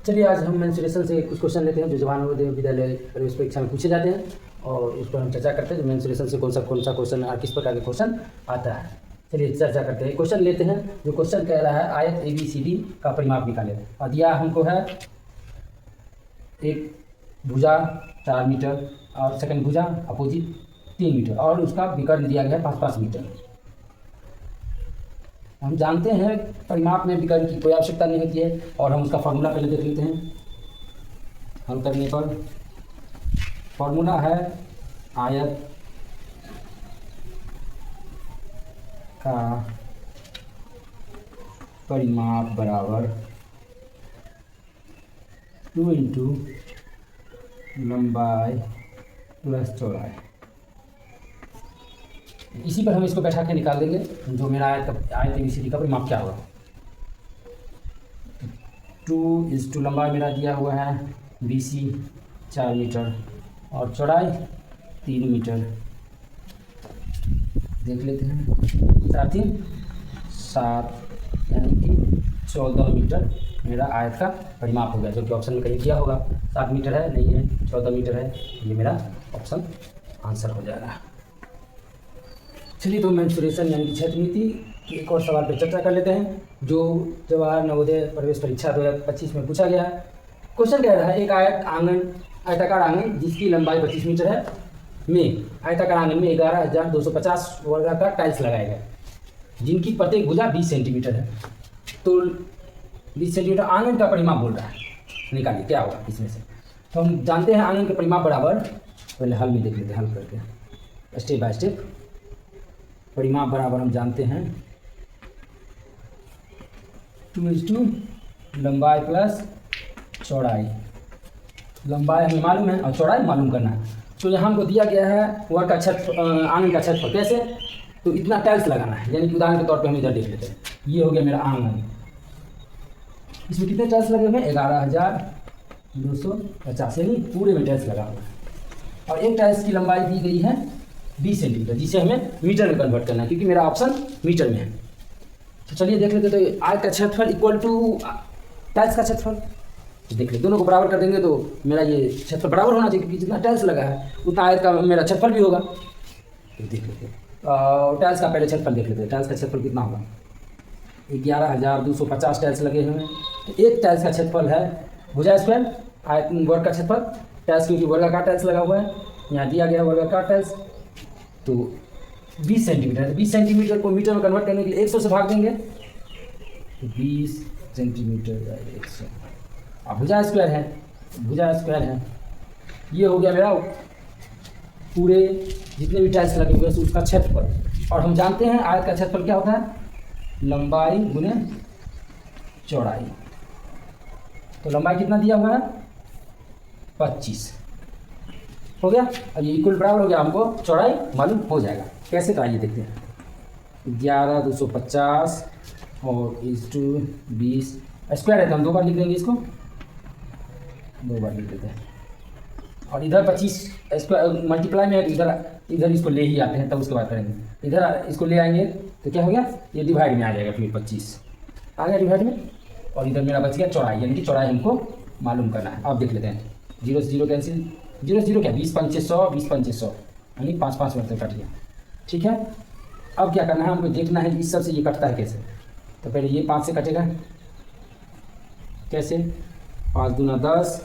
चलिए आज हम मेंसुरेशन से कुछ क्वेश्चन लेते हैं जो जवाहर नवोदय विद्यालय प्रवेश परीक्षा में पूछे जाते हैं और उस पर हम चर्चा करते हैं जो मेंसुरेशन से कौन सा क्वेश्चन और किस प्रकार के क्वेश्चन आता है। चलिए चर्चा करते हैं। क्वेश्चन लेते हैं। जो क्वेश्चन कह रहा है आयत ABCD का परिमाप निकालें और दिया हमको है एक भुजा 4 मीटर और सेकंड भुजा अपोजिट 3 मीटर और उसका विकर्ण दिया गया है 5-5 मीटर। हम जानते हैं परिमाप में विकर्ण की कोई आवश्यकता नहीं होती है और हम उसका फॉर्मूला पहले देख लेते हैं। हल करने पर फॉर्मूला है आयत का परिमाप बराबर 2 इंटू लंबाई प्लस चौड़ाई। इसी पर हम इसको बैठा के निकाल देंगे जो मेरा आयत ABCD का परिमाप क्या होगा। 2 लंबाई मेरा दिया हुआ है BC 4 मीटर और चौड़ाई 3 मीटर। देख लेते हैं 7 यानी कि 14 मीटर मेरा आयत का परिमाप हो गया, जो कि ऑप्शन में कहीं किया होगा। 7 मीटर है, नहीं है, 14 मीटर है, ये मेरा ऑप्शन आंसर हो जाएगा। चलिए तो मेंसुरेशन यानी कि क्षेत्र नीति के एक और सवाल पर चर्चा कर लेते हैं जो जवाहर नवोदय प्रवेश परीक्षा 2025 में पूछा गया है। क्वेश्चन कह रहा है एक आयताकार आंगन जिसकी लंबाई 25 मीटर है में आयताकार आंगन में 11,250 वर्ग का टाइल्स लगाया गया जिनकी प्रत्येक भुजा 20 सेंटीमीटर है। तो 20 सेंटीमीटर आंगन का परिमाप बोल रहा है, निकालिए क्या होगा इसमें से। तो हम जानते हैं आंगन के परिमाप बराबर, पहले हल में देख लेते हैं, हल करके स्टेप बाय स्टेप। परिमाप बराबर हम जानते हैं 2 लंबाई प्लस चौड़ाई। लंबाई हमें मालूम है और चौड़ाई मालूम करना है। तो यहाँ हमको दिया गया है वर्ग का क्षेत्र आंगन का क्षेत्रफल कैसे, तो इतना टाइल्स लगाना है। यानी कि उदाहरण के तौर पे हम इधर देख लेते हैं, ये हो गया मेरा आंगन। इसमें कितने टाइल्स लगे हुए हैं 11,250 यानी पूरे में टाइल्स लगा हुआ है। और एक टाइल्स की लंबाई दी गई है 20 सेंटीमीटर, जिसे हमें मीटर में कन्वर्ट करना है क्योंकि मेरा ऑप्शन मीटर में है। तो चलिए देख लेते। तो आयत का क्षेत्रफल इक्वल टू टाइल्स का क्षेत्रफल, तो देख लेते दोनों को बराबर कर देंगे तो मेरा ये क्षेत्रफल बराबर होना चाहिए क्योंकि जितना टाइल्स लगा है उतना आयत का मेरा क्षेत्रफल भी होगा। तो देख लेते टाइल्स का पहले क्षेत्रफल देख लेते हैं। टाइल्स का क्षेत्रफल कितना होगा 11,250 टाइल्स लगे हुए हैं। तो एक टाइल्स का क्षेत्रफल है भुजा स्क्वायर आयत वर्ग का क्षेत्रफल टाइल्स, क्योंकि वर्गाकार टाइल्स लगा हुआ है, यहाँ दिया गया वर्गाकार टाइल्स। तो 20 सेंटीमीटर, 20 सेंटीमीटर को मीटर में कन्वर्ट करने के लिए 100 से भाग देंगे, तो 20 सेंटीमीटर 100। अब भुजा स्क्वायर है, भुजा स्क्वायर है, ये हो गया मेरा पूरे जितने भी टाइल्स लगे हुए हैं उसका क्षेत्रफल। और हम जानते हैं आयत का क्षेत्रफल क्या होता है, लंबाई गुने चौड़ाई। तो लंबाई कितना दिया हुआ है 25 हो गया। अब ये इक्वल बराबर हो गया, हमको चौड़ाई मालूम हो जाएगा। कैसे, तो आइए देखते हैं। 11,250 और 20 स्क्वायर है तो हम 2 बार लिख देंगे, इसको 2 बार लिख देते हैं। और इधर 25 स्क्वायर मल्टीप्लाई में है तो इधर इसको ले ही आते हैं, तब उसके बाद करेंगे। इधर इसको ले आएंगे तो क्या हो गया, ये डिवाइड में आ जाएगा, फिर 25 आ गया डिवाइड में। और इधर मेरा बच गया चौड़ाई, यानी कि चौड़ाई हमको मालूम करना है। अब देख लेते हैं 0 से 0 कैंसिल, 0 से 0 क्या 20 पंचे 100, 20 पंचे 100 यानी 5-5 वर्ग कट गया। ठीक है, अब क्या करना है, हमको देखना है इस सब से ये कटता है कैसे। तो पहले ये 5 से कटेगा कैसे, 5 दूना 10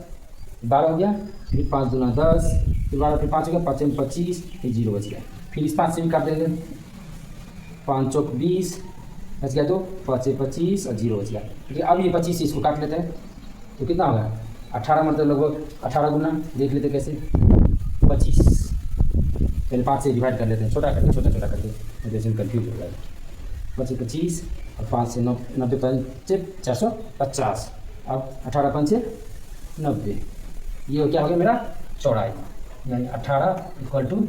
12 हो गया, फिर 5 दूना 10 फिर 12 फिर 5 हो गया, 5 में 25 फिर 0 बच गया। फिर इस 5 से भी काट देंगे, 5 चौक 20 बच गया, तो 5 से 25 और 0 बच गया। ठीक है, अब ये 25 से इसको काट लेते हैं तो कितना होगा 18, मतलब लगभग 18 गुना। देख लेते कैसे, 25 पहले 5 से डिवाइड कर लेते हैं, छोटा करके छोटा करके, जैसे कन्फ्यूज हो जाएगा। 25 और 5 से 90 पंचे 450, अब 18 पंचे 90, ये क्या हो गया मेरा चौड़ाई, यानी 18 इक्वल टू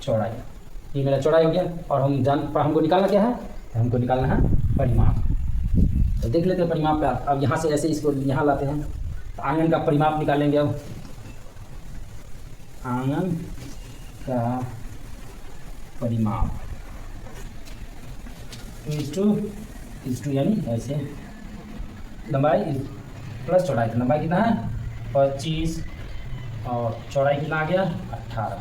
चौड़ाई। ये मेरा चौड़ाई हो गया। और हमको निकालना क्या है, हमको निकालना है परिमाप। तो देख लेते हैं परिमाप पे। अब यहाँ से ऐसे इसको यहाँ लाते हैं, तो आंगन का परिमाप निकालेंगे। अब आंगन का परिमाप इस टू यानी ऐसे लंबाई प्लस चौड़ाई, तो लंबाई कितना है 25 और चौड़ाई कितना आ गया 18।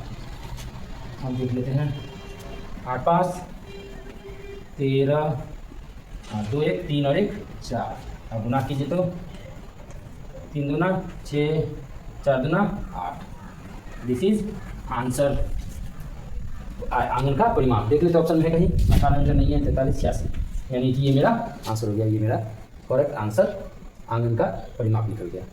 हम देख लेते हैं 8 5 13, 2 1 3 और 1 4। अब गुना कीजिए तो 3 दूना 6, 4 दूना 8। दिस इज आंसर, आंगन का परिमाप। देख लेते ऑप्शन में कहीं 18 मीटर नहीं है, 43 86, यानी कि ये मेरा आंसर हो गया। ये मेरा करेक्ट आंसर आंगन का परिमाप निकल गया।